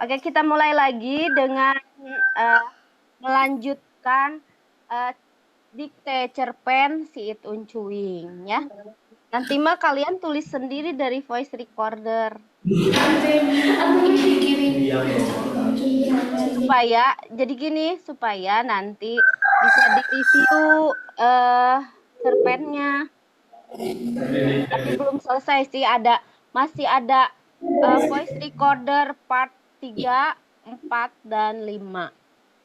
Oke, kita mulai lagi dengan melanjutkan dikte cerpen si It Uncuing ya. Nanti mah kalian tulis sendiri dari voice recorder. Supaya jadi gini, supaya nanti bisa direview cerpennya. Tapi belum selesai sih, masih ada voice recorder part 3, 4, dan 5.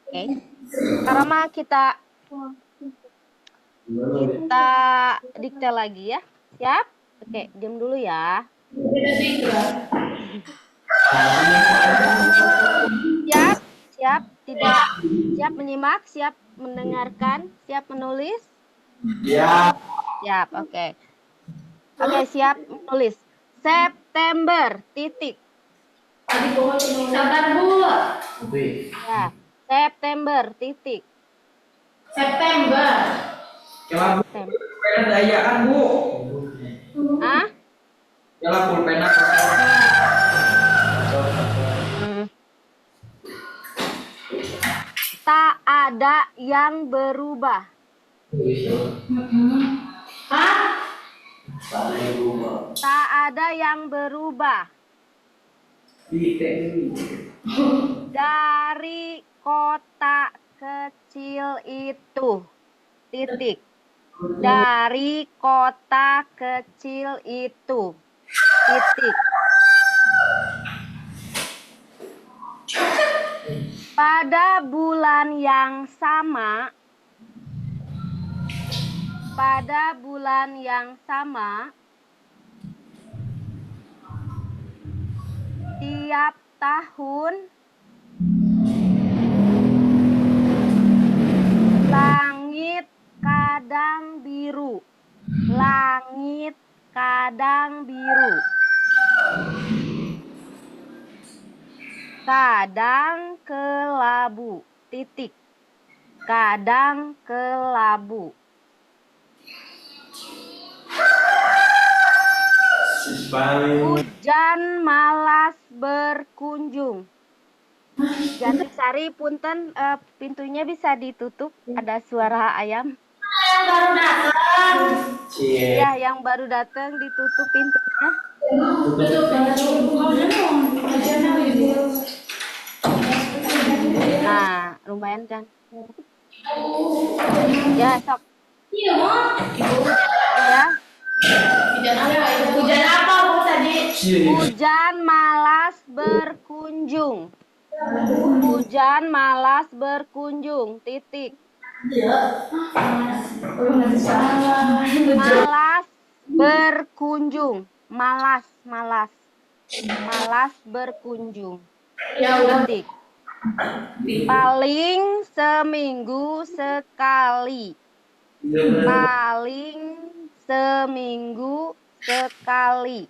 Oke. Sekarang mah kita dikte lagi ya. Siap? Oke, diam dulu ya. Siap? Siap? Tidak siap menyimak? Siap mendengarkan? Siap menulis? Ya. Siap, oke. Oke, siap menulis. September, titik. Sabar, Bu. Ya, September, titik. September. September. Pulpena dayaan, Bu. Hah? Yalah pulpena. Tak ada yang berubah. Hah? Tak ada yang berubah. Dari kota kecil itu. Titik. Dari kota kecil itu. Titik. Pada bulan yang sama, tiap tahun langit kadang biru. Langit kadang biru. Kadang kelabu. Titik. Kadang kelabu. Hujan malas berkunjung. Jantisari, punten, pintunya bisa ditutup. Ada suara ayam. Yang baru datang. Ya, yang baru datang ditutup pintunya. Nah, lumayan kan? Ya, sok. Iya, Bu. Ya. Hujan apa, Bu, tadi? Hujan malas berkunjung. Hujan malas berkunjung. Titik. Malas berkunjung. Malas berkunjung. Titik. Paling seminggu sekali. Paling seminggu sekali.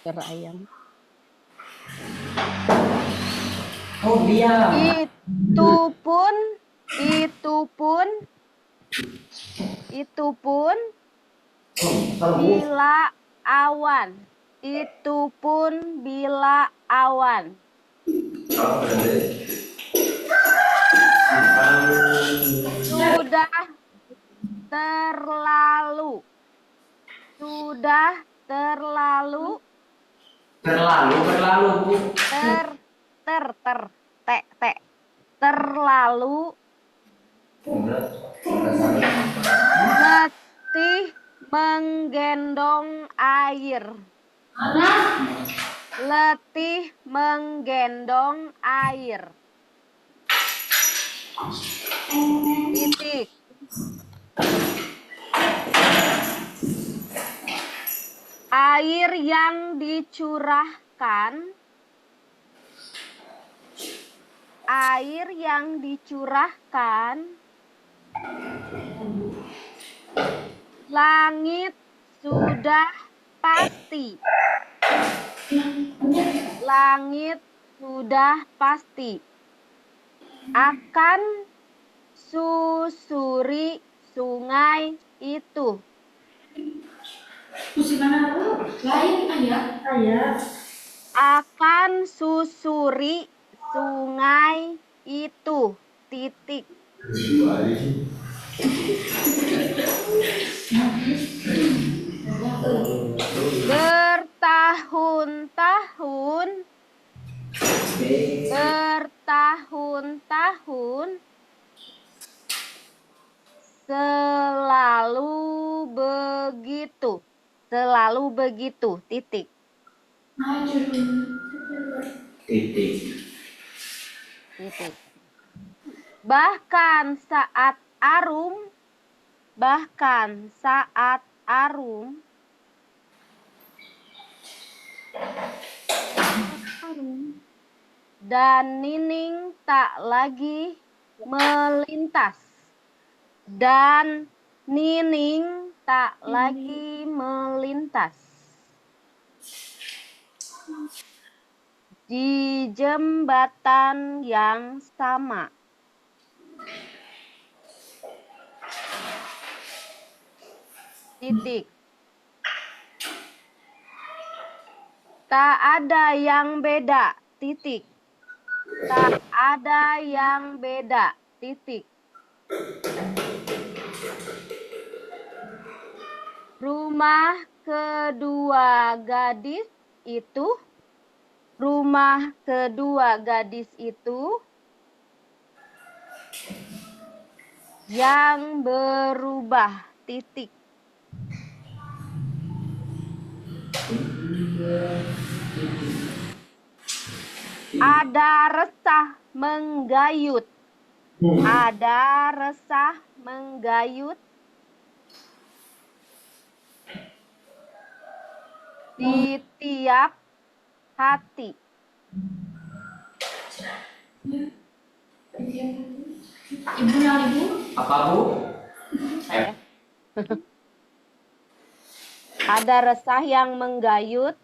Suara ayam. Oh dia. Itu pun bila awan. Itu pun bila awan. Sudah terlalu. Terlalu, Bu. Terlalu. Letih menggendong air. Letih menggendong air. Titik. Air yang dicurahkan, langit sudah pasti. Langit sudah pasti akan susuri sungai itu. Pusing mana lu? Lain ayah. Ayah. Akan susuri sungai itu. Titik. Bertahun-tahun selalu begitu titik. Titik. Bahkan saat arum dan Nining tak lagi melintas. Di jembatan yang sama. Titik. Tak ada yang beda. Titik. Tak ada yang beda. Titik. Rumah kedua gadis itu yang berubah. Titik. Ada resah menggayut. Di tiap hati. Ibu yang ibu? Apa Bu? Ada resah yang menggayut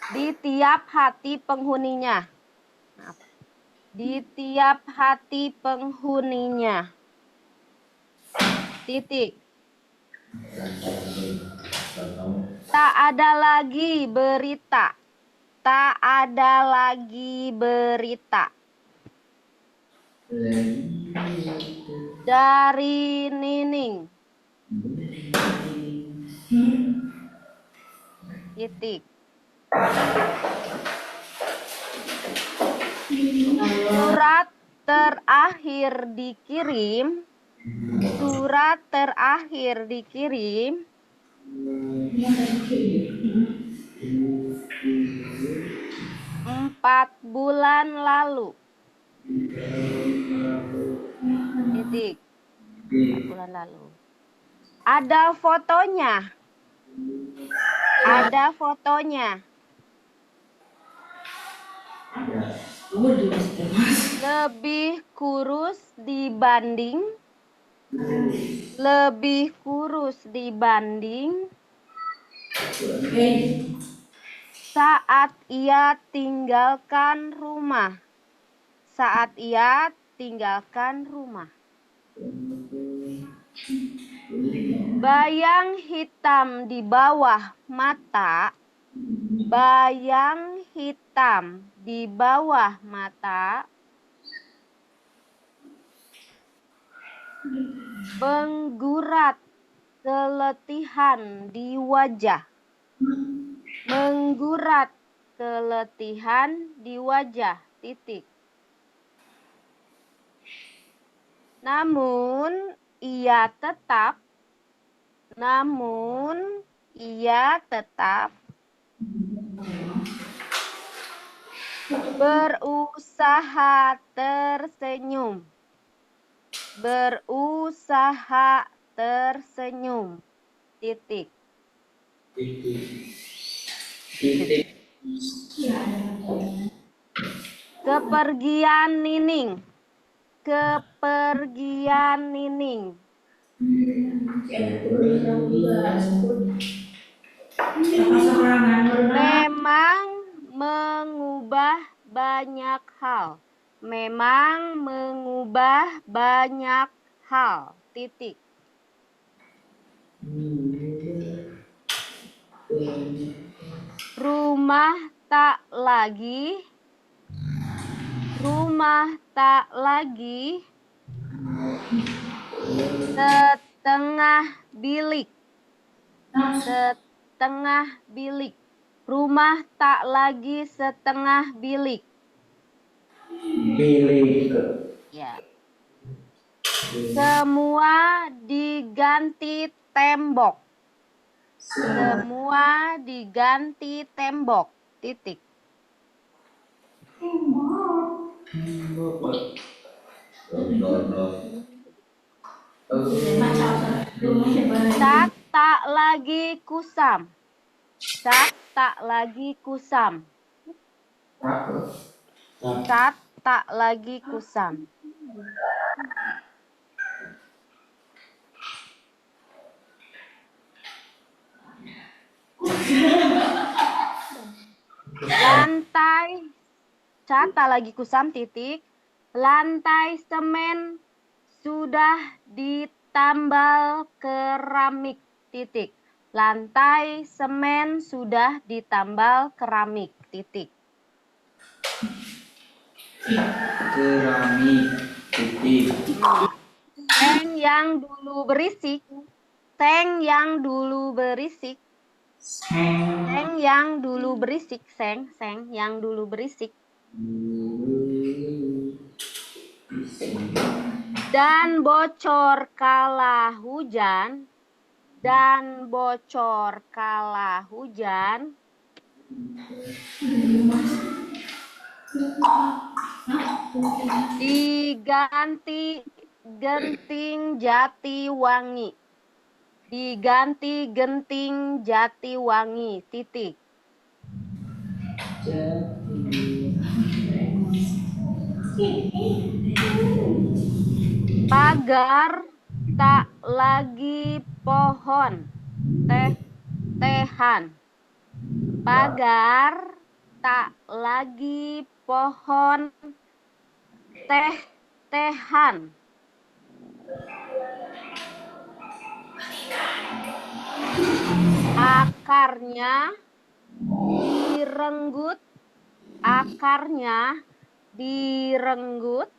di tiap hati penghuninya. Titik. Tak ada lagi berita. Dari Nining. Titik. Surat terakhir dikirim 4 bulan lalu. Titik. 4 bulan lalu. Ada fotonya. Lebih kurus dibanding saat ia tinggalkan rumah. Bayang hitam di bawah mata. Menggurat keletihan di wajah. Titik. Namun ia tetap berusaha tersenyum. Titik. Kepergian Nining. Memang mengubah banyak hal. memang mengubah banyak hal. Titik. Rumah tak lagi setengah bilik. Setengah bilik. Rumah tak lagi setengah bilik. Bilik. Ya. Semua diganti tembok. Semua diganti tembok. Titik. Cat tak lagi kusam. Cat tak lagi kusam. Cat tak lagi kusam. Lantai, cat tak lagi kusam, titik. Lantai semen sudah ditambal keramik, titik. Lantai semen sudah ditambal keramik, titik. Keramik. Titik. Seng yang dulu berisik. Seng yang dulu berisik. Seng yang dulu berisik. Seng yang dulu berisik. Dan bocor kala hujan. Dan bocor kala hujan. Diganti genting jati wangi. Diganti genting jati wangi, titik. Pagar tak lagi pohon tehan. Pagar tak lagi pohon tehan. Akarnya direnggut. Akarnya direnggut.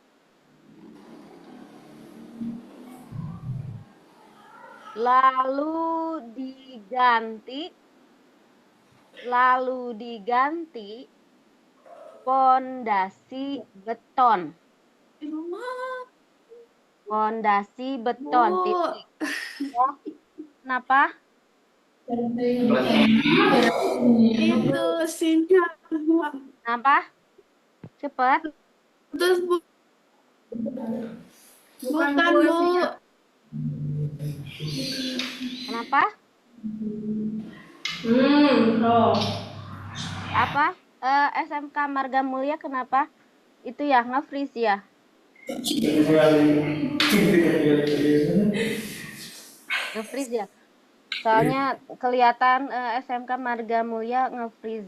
Lalu diganti pondasi beton. Pondasi beton, titik. Ya. Kenapa? Itu singkat. Kenapa? Cepat. Terus bukan Bu. Kenapa? Apa? SMK Marga Mulia kenapa? Itu ya, nge-freeze ya? Nge-freeze ya? Soalnya kelihatan SMK Marga Mulia nge-freeze.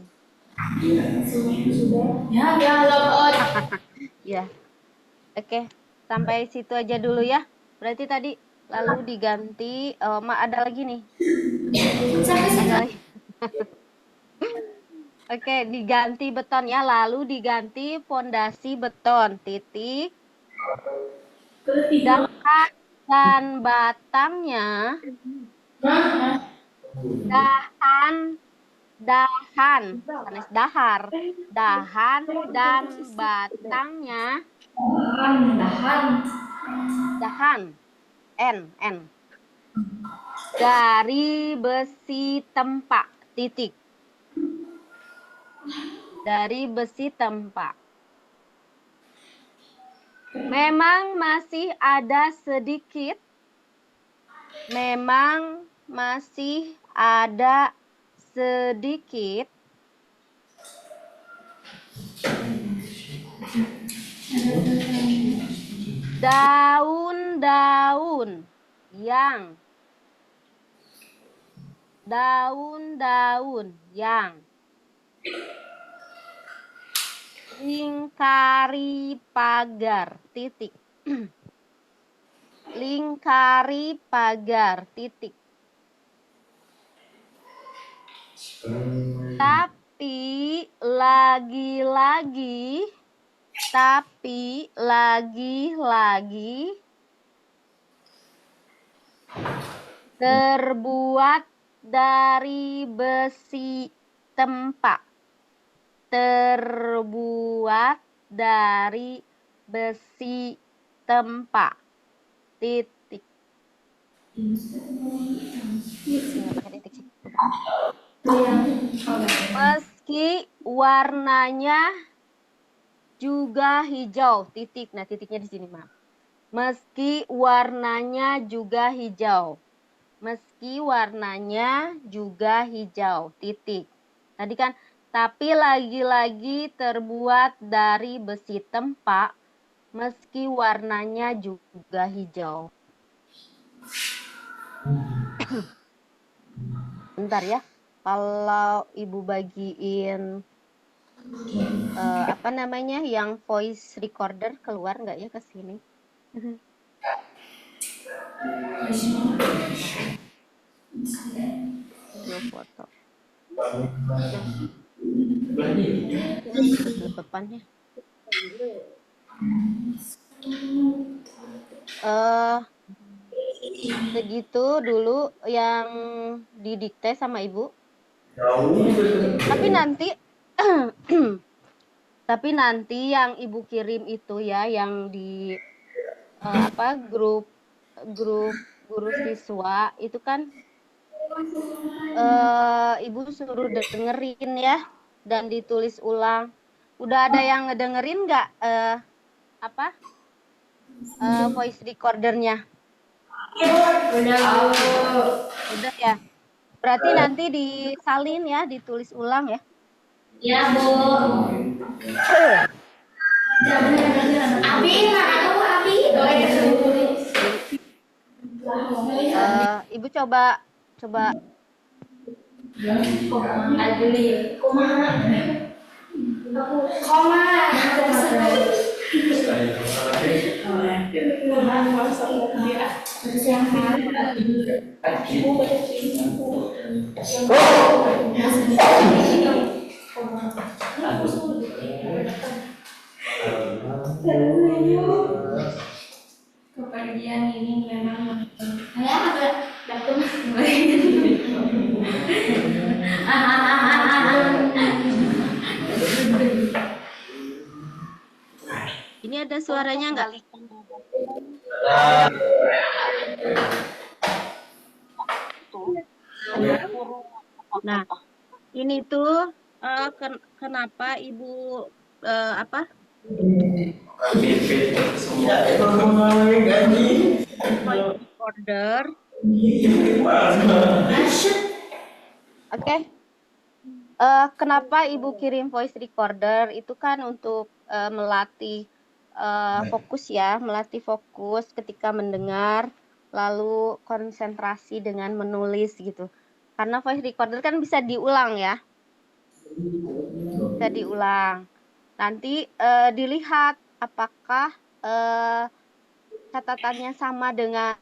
Ya, logout. Ya. Oke, sampai situ aja dulu ya. Berarti tadi lalu diganti, ada lagi nih. Ada lagi. Oke, diganti beton ya, lalu diganti pondasi beton, titik. Dahan dan batangnya, dahan dan batangnya, dahan, N, dari besi tempak, titik. Dari besi tempak. Memang masih ada sedikit. Memang masih ada sedikit. Daun-daun yang. Daun-daun yang. Lingkari pagar, titik. Lingkari pagar, titik. Tapi lagi-lagi terbuat dari besi tempa. Terbuat dari besi tempa. Titik. Nggak pakai titik sih. Meski warnanya juga hijau. Titik. Nah, titiknya di sini, Maaf. Meski warnanya juga hijau. Meski warnanya juga hijau. Titik. Tadi kan, tapi lagi-lagi terbuat dari besi tempa, meski warnanya juga hijau. Bentar ya. Kalau Ibu bagiin apa namanya yang voice recorder keluar nggak ya ke sini? Dua foto. Depannya. Segitu dulu yang didikte sama Ibu. Tapi nanti yang Ibu kirim itu ya, yang di grup guru siswa itu kan Ibu suruh dengerin ya dan ditulis ulang. Udah ada yang ngedengerin nggak voice recordernya? Udah ya. Berarti nanti disalin ya, ditulis ulang ya. Ya, Bu. Abi, Ibu coba kepergian ini memang saya datang Ini ada suaranya nggak? Nah, ini tuh kenapa Ibu recorder. Oke. Kenapa Ibu kirim voice recorder? Itu kan untuk melatih fokus ya, melatih fokus ketika mendengar, lalu konsentrasi dengan menulis gitu. Karena voice recorder kan bisa diulang ya. Bisa diulang. Nanti dilihat apakah catatannya sama dengan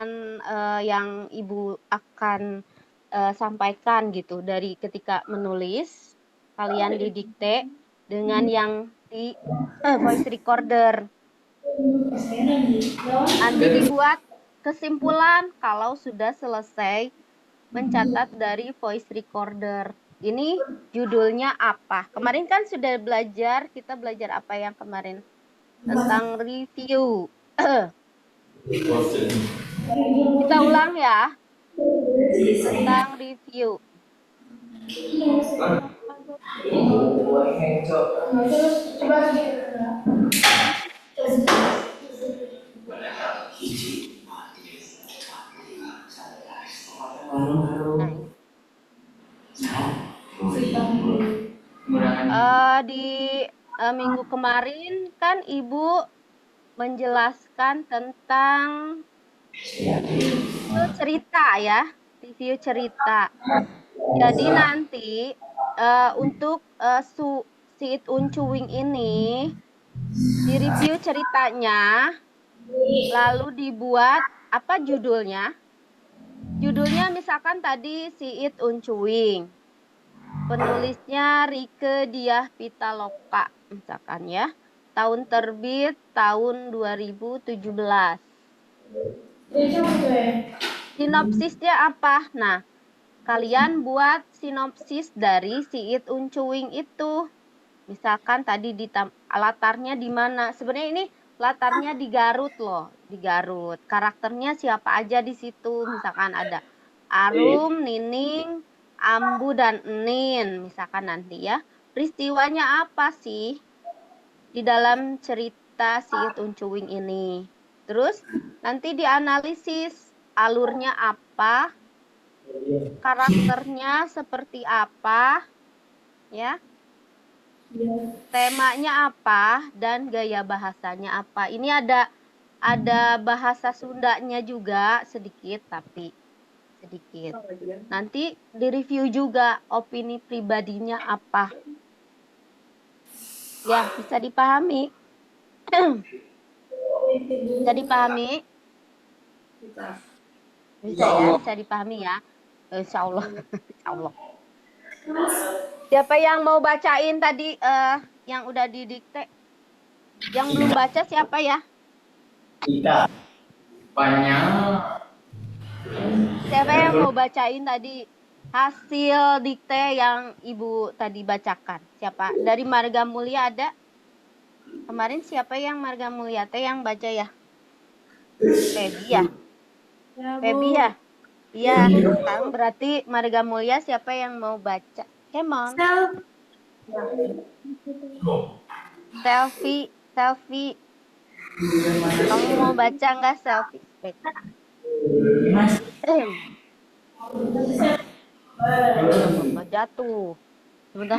yang Ibu akan sampaikan gitu. Dari ketika menulis, kalian didikte dengan yang di voice recorder. Nanti dibuat kesimpulan kalau sudah selesai mencatat dari voice recorder. Ini judulnya apa? Kemarin kan sudah belajar, kita belajar apa yang kemarin? Tentang review. Kita ulang ya. Tentang review. Di minggu kemarin kan Ibu menjelaskan tentang cerita ya, review cerita. Jadi nanti untuk si It Uncuwing ini direview ceritanya, lalu dibuat apa judulnya? Judulnya misalkan tadi si It Uncuwing. Penulisnya Rieke Diah Pitaloka misalkan ya. Tahun terbit tahun 2017. Sinopsisnya apa? Nah, kalian buat sinopsis dari si It Uncuwing itu. Misalkan tadi latarnya di mana? Sebenarnya ini latarnya di Garut loh, di Garut. Karakternya siapa aja di situ? Misalkan ada Arum, Nining, Ambu dan Enin, misalkan nanti ya. Peristiwanya apa sih di dalam cerita si It Uncuwing ini? Terus nanti dianalisis alurnya apa, karakternya seperti apa, ya. Temanya apa dan gaya bahasanya apa. Ini ada bahasa Sundanya juga sedikit, tapi sedikit. Nanti direview juga opini pribadinya apa. Ya, bisa dipahami. Bisa dipahami? Bisa ya, bisa dipahami ya. Insya Allah. Insya Allah. Siapa yang mau bacain tadi yang udah didikte? Yang belum baca siapa ya? Kita. Banyak. Siapa yang mau bacain tadi hasil dikte yang Ibu tadi bacakan? Siapa? Dari Marga Mulia ada? Kemarin siapa yang Marga Mulia teh yang baca ya? Febi ya? Ya, Bu. Febi ya? Iya, sekarang berarti Marga Mulia siapa yang mau baca? Come on. Selfie. Kamu mau baca nggak selfie? Jatuh. Sebentar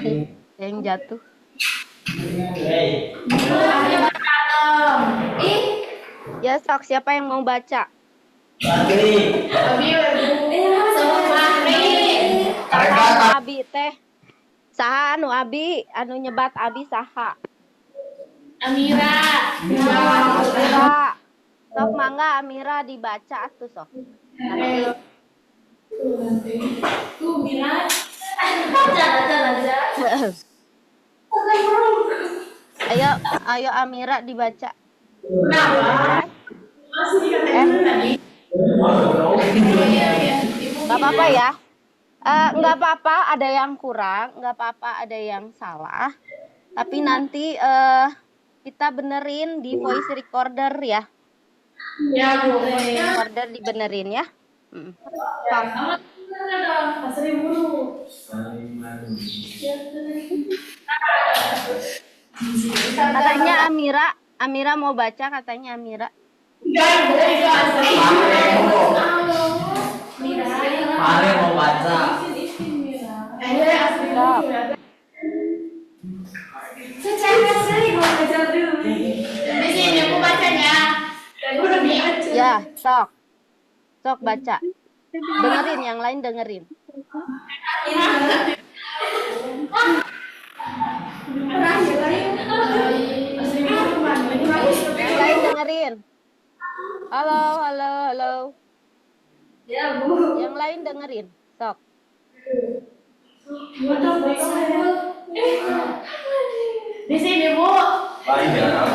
yang jatuh. Ya sok, siapa yang mau baca? Abi teh. Saha anu Abi, anu nyebat Abi saha? Amira. Amira. Sok mangga Amira dibaca atuh sok. Nanti. Tuh Mira. Baca. Ayo Amira dibaca. Kenapa? Gak apa-apa ya. Nggak apa-apa ada yang kurang, nggak apa-apa ada yang salah. Tapi nanti kita benerin di voice recorder ya. Ya, Bu. Voice recorder dibenerin ya. Katanya Amira mau baca katanya Amira. Mari mau baca. Di sini aku bacanya. Ya, sok baca. Dengerin, yang lain dengerin. Yang lain dengerin. Halo. Ya, Bu. Yang lain dengerin, sok. Di sini, Bu.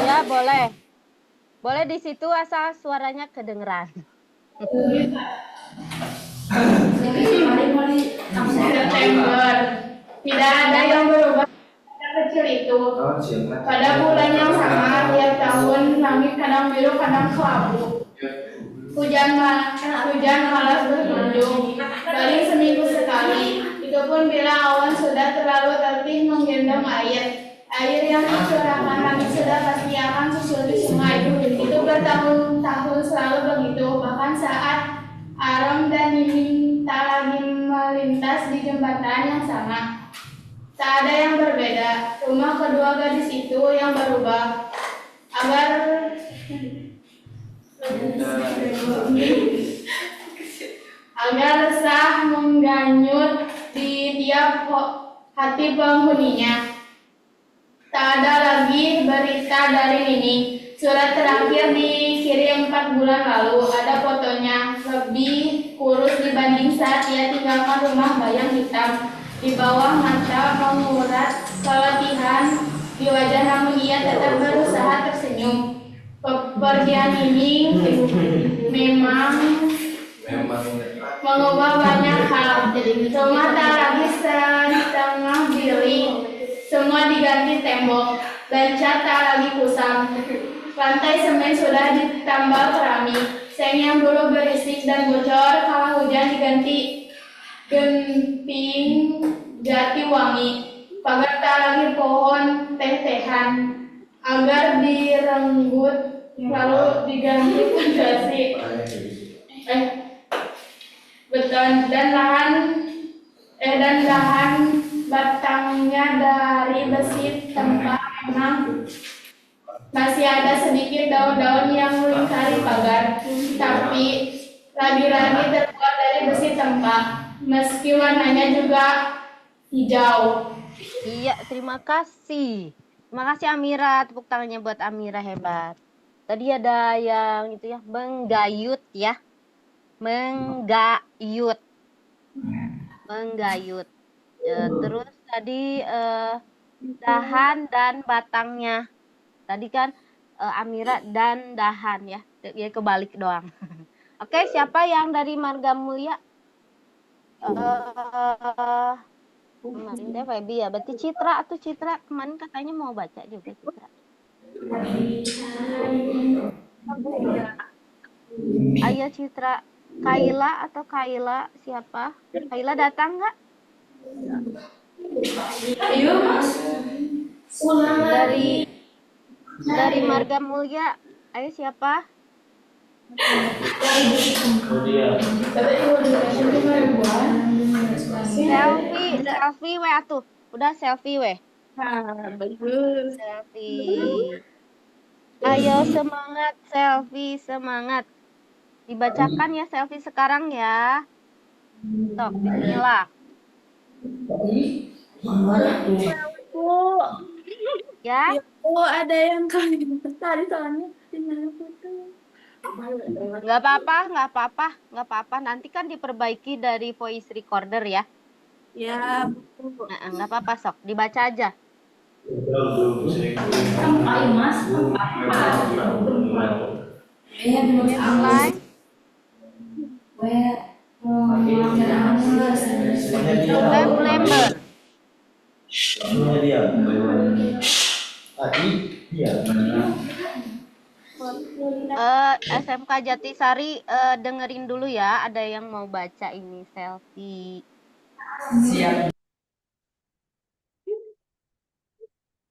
Ya, boleh. Boleh di situ asal suaranya kedengeran. September. Tidak ada yang berubah pada kecil itu. Pada bulan yang sama tiap tahun langit kadang biru kadang kelabu. Hujan malas berkunjung. Paling seminggu sekali. Itu pun bila awan sudah terlalu tertib menggendam air. Air yang dicurahkan langit sudah pasti akan susul di sungai. Itu bertahun-tahun selalu begitu. Bahkan saat Aram dan Nining tak lagi melintas di jembatan yang sama. Tak ada yang berbeda. Rumah kedua gadis itu yang berubah. Agar resah mengganyut di tiap hati penghuninya. Tak ada lagi berita dari Nini. Surat terakhir dikirim 4 bulan lalu. Ada fotonya. Lebih kurus dibanding saat ia tinggalkan rumah bayang hitam. Di bawah mata mengurat keletihan di wajah, namun ia tetap berusaha tersenyum. Pepergian ini memang mengubah banyak hal. Rumah tak lagi setengah bilik. Semua diganti tembok dan cat tak lagi kusam. Lantai semen sudah ditambal keramik. Seng yang dulu berisik dan bocor kala hujan diganti genting jati wangi. Pagar tak lagi pohon teh-tehan agar direnggut lalu diganti fondasi beton dan dahan batangnya dari besi tempat. Memang masih ada sedikit daun-daun yang melingkari pagar, tapi lagi-lagi terbuat dari besi tempat, meski warnanya juga hijau. Iya, terima kasih. Terima kasih Amira, tepuk tangannya buat Amira, hebat. Tadi ada yang itu ya, menggayut ya. Menggayut. Menggayut. Terus tadi dahan dan batangnya. Tadi kan Amira dan dahan ya. Ya kebalik doang. Oke, siapa yang dari Marga Mulia? Kemarin teh Feby ya. Berarti Citra atau Citra kemarin katanya mau baca juga Citra. Ayo Citra. Kaila atau Kaila siapa? Kaila datang nggak? Ayo mas. Dari Marga Mulia. Ayo siapa? Selfie weh atuh. Udah selfie weh. Bagus. Selfie. Ayo semangat selfie, semangat. Dibacakan ya selfie sekarang ya. Sok, bismillah. Bu, Ya. ada yang kali tadi soalnya tinggal foto. Nggak apa-apa. Nanti kan diperbaiki dari voice recorder ya. Ya, Bu. Nah, nggak apa-apa sok, dibaca aja. Mulai. September. SMK Jatisari dengerin dulu ya, ada yang mau baca ini selfie. Siap.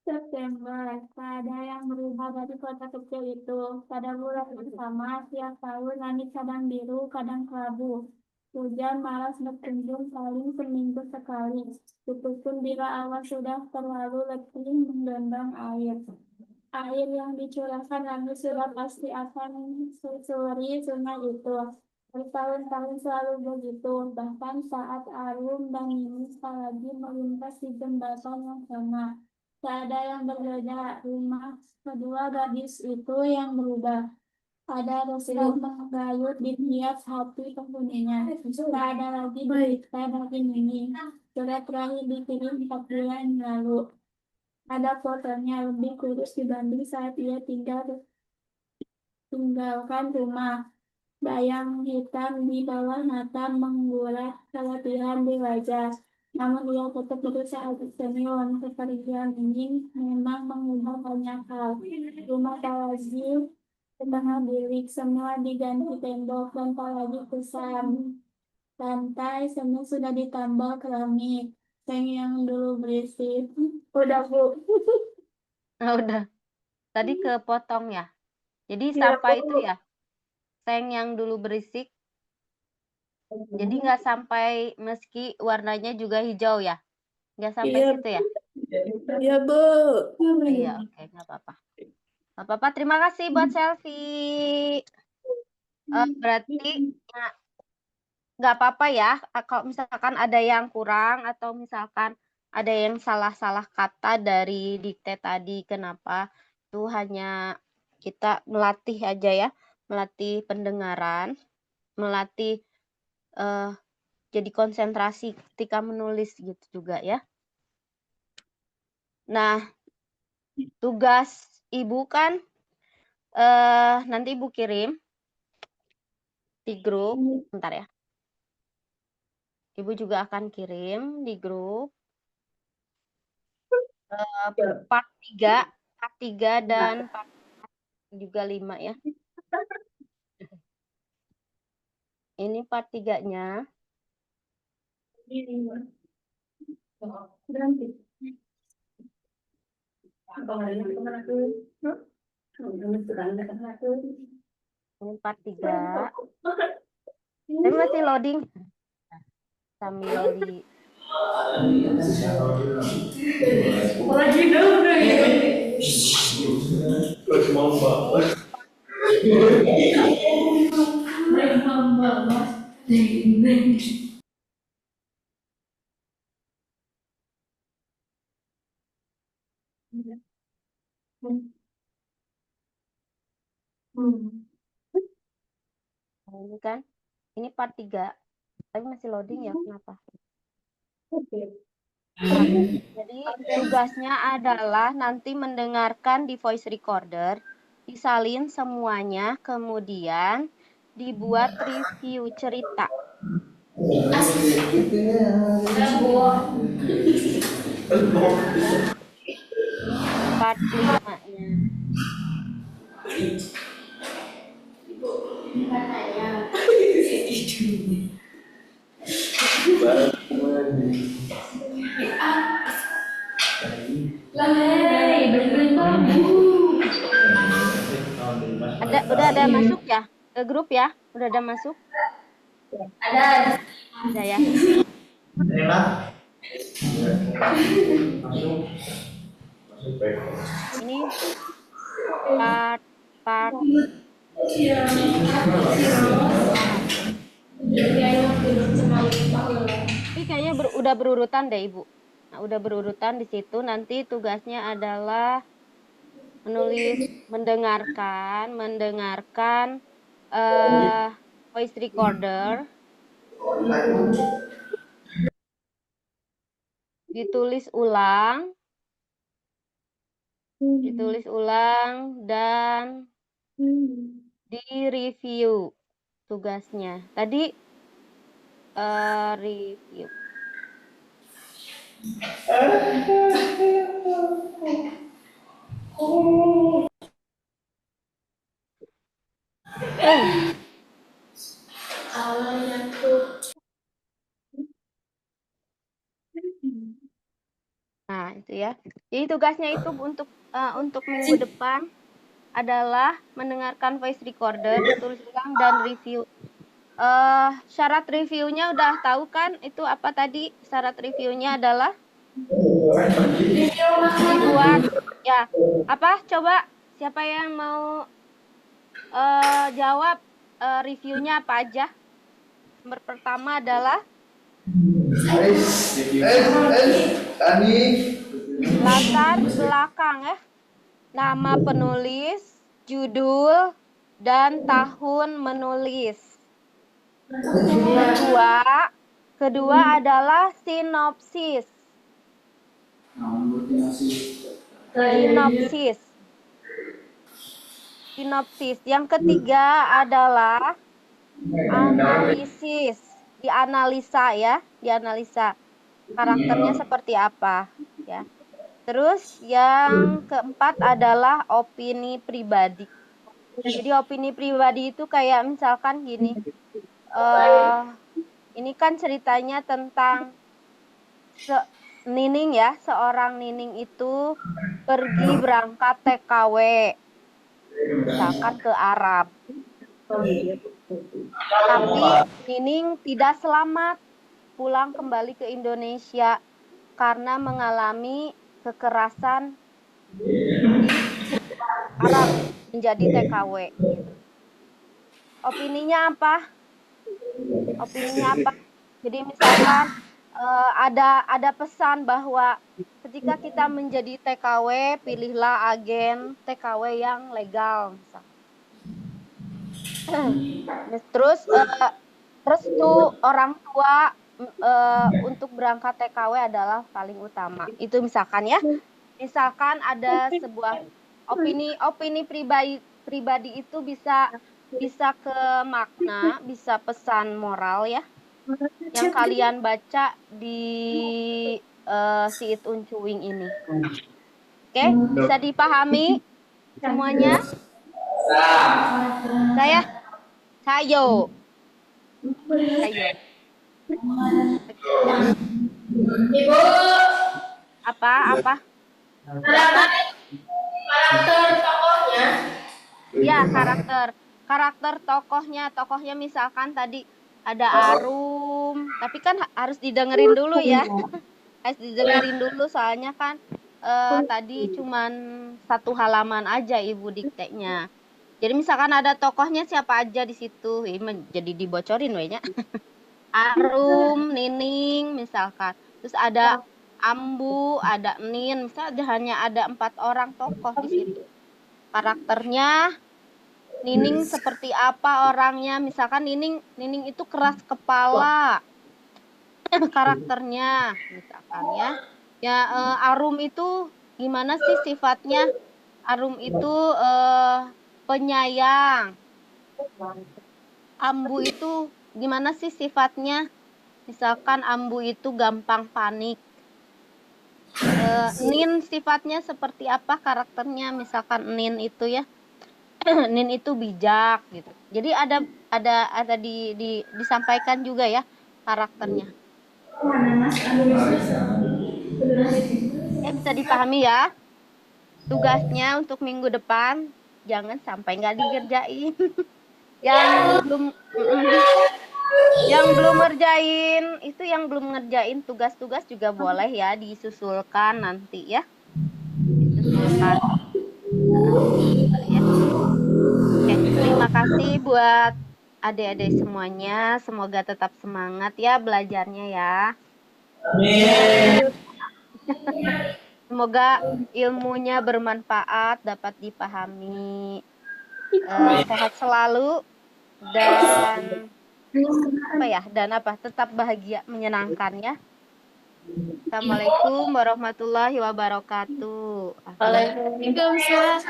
September, tak ada yang berubah dari kota kecil itu. Pada bulan yang sama, tiap tahun langit kadang biru, kadang kelabu. Hujan malas berkunjung paling seminggu sekali. Itu pun bila awan sudah terlalu letih menggendong air. Air yang dicurahkan langit sudah pasti akan susuri sungai itu. Bertahun-tahun selalu begitu, bahkan saat Arum dan Nini lagi melintas di jembatan yang sama. Tak ada yang berbeda, rumah kedua gadis itu yang berubah. Ada rasa menggayut di tiap hati penghuninya. Tak ada lagi berita dari Nini. Surat terakhir dikirim 4 bulan lalu. Ada fotonya lebih kurus dibanding saat ia tinggalkan rumah. Bayang hitam di bawah mata mengurat keletihan di wajah. Namun ia tetap berusaha tersenyum. Kepergian ini memang mengubah banyak hal. Rumah tak lagi setengah bilik, semua diganti tembok dan tak lagi kusam. Lantai semua sudah ditambal keramik. Seng yang dulu berisik. Udah Bu. Udah. Tadi kepotong ya. Jadi Iya, sampai Bu. itu ya. Seng yang dulu berisik. Jadi nggak sampai meski warnanya juga hijau ya. Nggak sampai Iya, situ ya. iya, Bu. Iya, oke, nggak apa-apa. Nggak apa-apa, terima kasih buat selfie. Berarti nggak apa-apa ya. Kalau misalkan ada yang kurang atau misalkan ada yang salah-salah kata dari dikte tadi. Kenapa? Itu hanya kita melatih aja ya, melatih pendengaran, melatih jadi konsentrasi ketika menulis gitu juga ya. Nah, tugas Ibu kan nanti Ibu kirim di grup, bentar ya. Ibu juga akan kirim di grup part 3 dan part juga 5 ya. Ini part 3-nya. Ini part 3. Tapi masih loading. Sambil di Lagi dong ya. ini kan. Ini part 3. Tapi masih loading ya, kenapa? Jadi tugasnya adalah nanti mendengarkan di voice recorder, disalin semuanya, kemudian dibuat review cerita. Part 5-nya. Udah ada masuk ya ke grup ya? Udah ada masuk? Ada. Ada ya. Ini part Tapi kayaknya udah berurutan deh Ibu. Nah, udah berurutan di situ. Nanti tugasnya adalah menulis, mendengarkan voice recorder, ditulis ulang dan di-review tugasnya. Tadi review. Nah, itu ya. Jadi tugasnya itu untuk minggu depan adalah mendengarkan voice recorder, ditulis ulang dan review. Syarat reviewnya udah tahu kan? Itu apa tadi? Syarat reviewnya adalah dibuat ya. Apa? Coba siapa yang mau jawab reviewnya apa aja? Nomor pertama adalah latar belakang ya. Nama penulis, judul, dan tahun menulis. Kedua adalah sinopsis. Yang ketiga adalah analisis. Dianalisa ya, dianalisa karakternya seperti apa ya. Terus yang keempat adalah opini pribadi. Jadi opini pribadi itu kayak misalkan gini, ini kan ceritanya tentang Nining ya, seorang Nining itu pergi berangkat TKW, misalkan ke Arab. Tapi Nining tidak selamat pulang kembali ke Indonesia karena mengalami kekerasan di Arab menjadi TKW. Opininya apa? Jadi misalkan ada pesan bahwa ketika kita menjadi TKW, pilihlah agen TKW yang legal, misal. Terus restu orang tua untuk berangkat TKW adalah paling utama. Itu misalkan ya, misalkan ada sebuah opini pribadi itu bisa ke makna, bisa pesan moral ya, yang kalian baca di si It Uncuing ini. Oke, bisa dipahami semuanya? Sayo. Ibu, Apa? karakter tokohnya. Ya, karakter tokohnya misalkan tadi ada Arum, tapi kan harus didengerin dulu ya. Harus didengerin dulu soalnya kan tadi cuman 1 halaman aja Ibu diktenya. Jadi misalkan ada tokohnya siapa aja di situ, ini jadi dibocorin wehnya. Arum, Nining misalkan. Terus ada Ambu, ada Nin, misalnya hanya ada 4 orang tokoh di situ. Karakternya Nining seperti apa orangnya, misalkan Nining itu keras kepala. Karakternya misalkan ya. Ya Arum itu gimana sih sifatnya? Arum itu penyayang. Ambu itu gimana sih sifatnya? Misalkan Ambu itu gampang panik. Nin sifatnya seperti apa karakternya? Misalkan Nin itu ya, Nin itu bijak gitu. Jadi ada disampaikan juga ya karakternya. Bisa dipahami ya. Tugasnya untuk minggu depan jangan sampai nggak dikerjain. Yang belum ngerjain tugas-tugas juga boleh ya disusulkan nanti ya. Disusulkan. Ya. Oke, terima kasih buat adik-adik semuanya. Semoga tetap semangat ya belajarnya ya. Semoga ilmunya bermanfaat, dapat dipahami. Sehat selalu dan tetap bahagia, menyenangkan ya. Assalamualaikum warahmatullahi wabarakatuh. Waalaikumsalam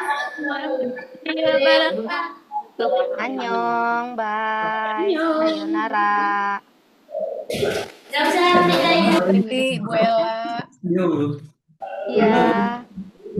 warahmatullahi wabarakatuh. Annyeong, bye. Annyeong. Sayonara. Bu Ella. Iya.